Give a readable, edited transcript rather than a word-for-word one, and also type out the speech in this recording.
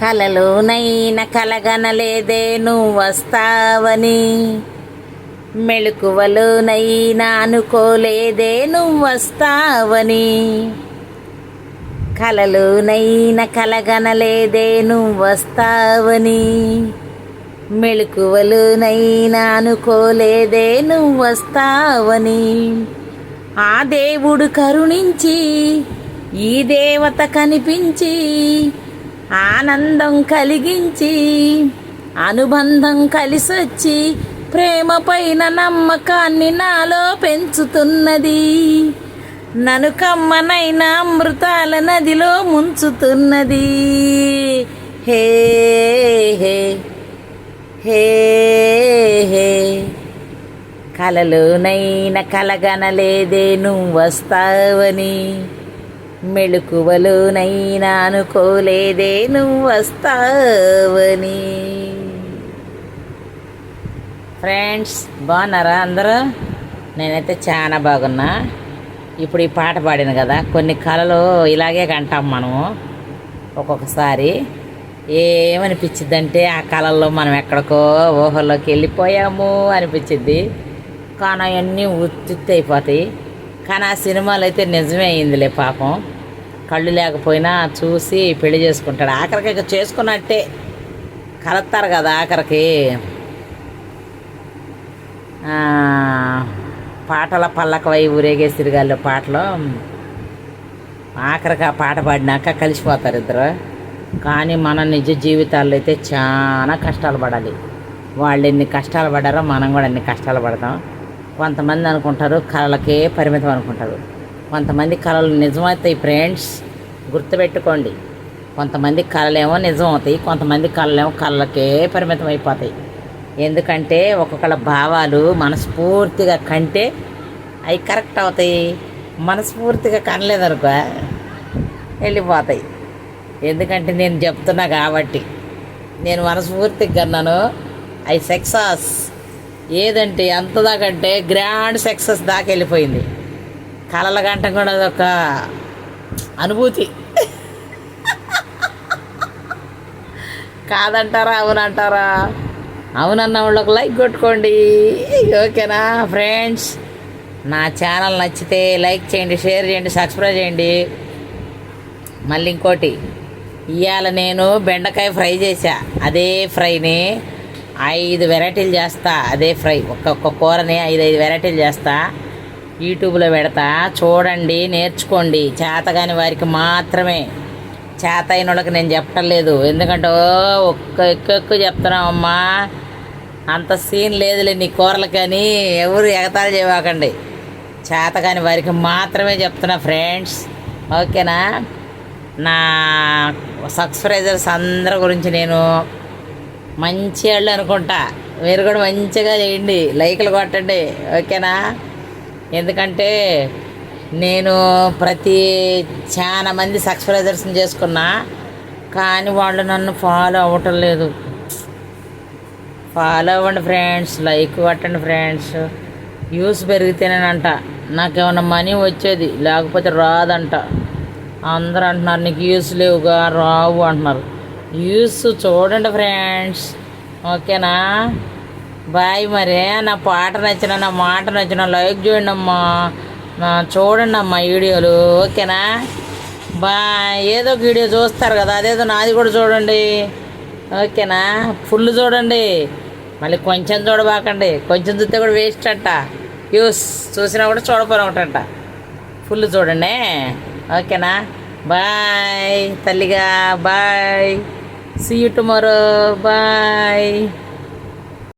కలలోనైన కలగనలేదే నువ్వొస్తావని, మెళుకువలోనైనా అనుకోలేదే నువ్వొస్తావని. కలలోనైన కలగనలేదే నువ్వొస్తావని, మెళుకువలోనైనా అనుకోలేదే నువ్వొస్తావని. ఆ దేవుడు కరుణించి ఈ దేవత కనిపించి ఆనందం కలిగించి అనుబంధం కలిసొచ్చి ప్రేమ పైన నమ్మకాన్ని నాలో పెంచుతున్నది. నన్ను కమ్మనైన అమృతాల నదిలో ముంచుతున్నది. హే హే హే హే కలలోనైన కలగనలేదే నువ్వొస్తావని, మెళుకువలోనైనా అనుకోలేదే నువ్వొస్తావని. ఫ్రెండ్స్, బాగున్నారా అందరూ? నేనైతే చాలా బాగున్నా. ఇప్పుడు ఈ పాట పాడిన కదా, కొన్ని కళలు ఇలాగే కంటాం మనము. ఒక్కొక్కసారి ఏమనిపించిద్దంటే ఆ కళల్లో మనం ఎక్కడికో ఊహల్లోకి వెళ్ళిపోయాము అనిపించిద్ది. కానీ అవన్నీ ఉత్తి అయిపోతాయి. కానీ ఆ సినిమాలో అయితే నిజమే అయిందిలే పాపం. కళ్ళు లేకపోయినా చూసి పెళ్లి చేసుకుంటాడు. ఆఖరికి ఇక చేసుకున్నట్టే కలుస్తారు కదా ఆఖరికి. పాటల పల్లకవై ఊరేగే సిరిగాల్లో పాటలో ఆఖరికి ఆ పాట పాడినాక కలిసిపోతారు ఇద్దరు. కానీ మన నిజ జీవితాల్లో అయితే చాలా కష్టాలు పడాలి. వాళ్ళు ఎన్ని కష్టాలు పడారో మనం కూడా అన్ని కష్టాలు పడతాం. కొంతమంది అనుకుంటారు కళలకే పరిమితం అనుకుంటారు. కొంతమంది కళలు నిజమవుతాయి. ఫ్రెండ్స్, గుర్తుపెట్టుకోండి. కొంతమంది కళలేమో నిజం అవుతాయి, కొంతమంది కళలేమో కళలకే పరిమితం అయిపోతాయి. ఎందుకంటే ఒక్కొక్కళ్ళ భావాలు మనస్ఫూర్తిగా కంటే అవి కరెక్ట్ అవుతాయి. మనస్ఫూర్తిగా కనలేదనుకో వెళ్ళిపోతాయి. ఎందుకంటే నేను చెప్తున్నా కాబట్టి, నేను మనస్ఫూర్తిగా కన్నాను. అవి సక్సెస్ ఏదంటే అంతదాకంటే గ్రాండ్ సక్సెస్ దాకా వెళ్ళిపోయింది. కళల గంట కూడా అదొక అనుభూతి. కాదంటారా? అవునంటారా? అవునన్న వాళ్ళకి లైక్ కొట్టుకోండి. ఓకేనా ఫ్రెండ్స్? నా ఛానల్ నచ్చితే లైక్ చేయండి, షేర్ చేయండి, సబ్స్క్రైబ్ చేయండి. మళ్ళీ ఇంకోటి, ఇవాళ నేను బెండకాయ ఫ్రై చేశా. అదే ఫ్రైని 5 వెరైటీలు చేస్తా. అదే ఫ్రై ఒక్కొక్క కూరని 5 వెరైటీలు చేస్తా. యూట్యూబ్లో పెడతా, చూడండి, నేర్చుకోండి. చేతగాని వారికి మాత్రమే, చేత అయిన వాళ్ళకి నేను చెప్పటం లేదు. ఎందుకంటే ఎక్కువ చెప్తున్నామమ్మా, అంత సీన్ లేదులే నీ కూరలు. కానీ ఎవరు ఎగతాళి చేయకండి. చేతగాని వారికి మాత్రమే చెప్తున్నా ఫ్రెండ్స్. ఓకేనా? నా సబ్స్క్రైబర్స్ అందరి గురించి నేను మంచి వాళ్ళు అనుకుంటా. మీరు కూడా మంచిగా చేయండి, లైక్లు కొట్టండి. ఓకేనా? ఎందుకంటే నేను చాలా మంది సబ్స్క్రైబర్స్ని చేసుకున్నా, కానీ వాళ్ళు నన్ను ఫాలో అవ్వటం లేదు. ఫాలో అవ్వండి ఫ్రెండ్స్, లైక్ కొట్టండి ఫ్రెండ్స్. వ్యూస్ పెరిగితేనేనంట నాకేమన్నా మనీ వచ్చేది, లేకపోతే రాదంట. అందరూ అంటున్నారు నీకు వ్యూస్ లేవుగా, రావు అంటున్నారు. వ్యూస్ చూడండి ఫ్రెండ్స్. ఓకేనా? బాయ్. మరి నా పాట నచ్చిన, నా మాట నచ్చిన లైక్ చేయండి అమ్మా, చూడండి అమ్మా వీడియోలు. ఓకేనా? బాయ్. ఏదో ఒక వీడియో చూస్తారు కదా, అదేదో నాది కూడా చూడండి. ఓకేనా? ఫుల్ చూడండి, మళ్ళీ కొంచెం చూడబాకండి. కొంచెం చూస్తే కూడా వేస్ట్ అంట. వ్యూస్ చూసినా కూడా చూడపోయిన ఒకటంట. ఫుల్ చూడండి. ఓకేనా? బాయ్ తల్లిగా. Bye. See you tomorrow. Bye.